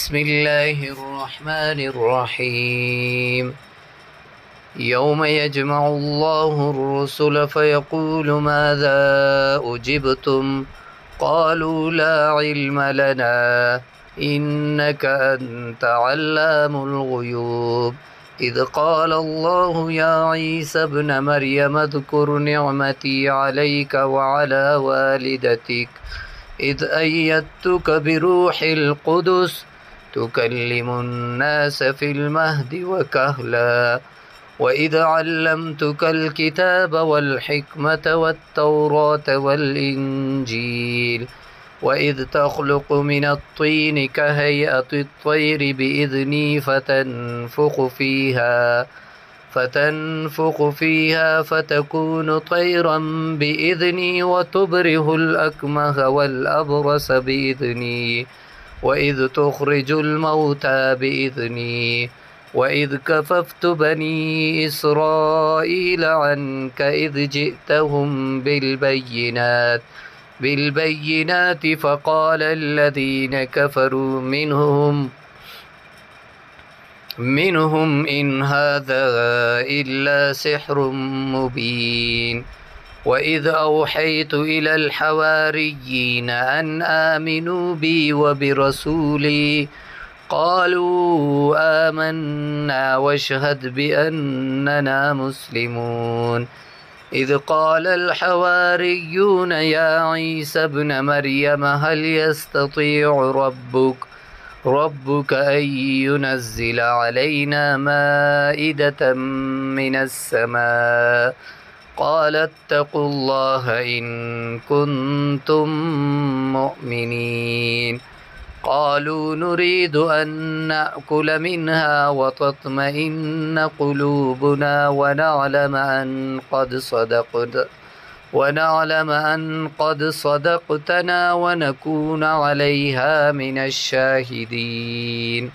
بسم الله الرحمن الرحيم. يوم يجمع الله الرسل فيقول ماذا أجبتم؟ قالوا لا علم لنا إنك أنت علام الغيوب. إذ قال الله يا عيسى ابن مريم اذكر نعمتي عليك وعلى والدتك إذ أيدتك بروح القدس تكلم الناس في المهد وكهلا وإذ علمتك الكتاب والحكمة والتوراة والإنجيل وإذ تخلق من الطين كهيئة الطير بإذني فتنفخ فيها فتكون طيرا بإذني وتبره الأكمه والأبرص بإذني وإذ تخرج الموتى بإذني وإذ كففت بني إسرائيل عنك إذ جئتهم بالبينات فقال الذين كفروا منهم إن هذا إلا سحر مبين. وإذ أوحيت إلى الحواريين أن آمنوا بي وبرسولي قالوا آمنا واشهد بأننا مسلمون. إذ قال الحواريون يا عيسى ابن مريم هل يستطيع ربك أن ينزل علينا مائدة من السماء؟ قال اتقوا الله إن كنتم مؤمنين. قالوا نريد أن نأكل منها وتطمئن قلوبنا ونعلم أن قد صدقتنا ونكون عليها من الشاهدين.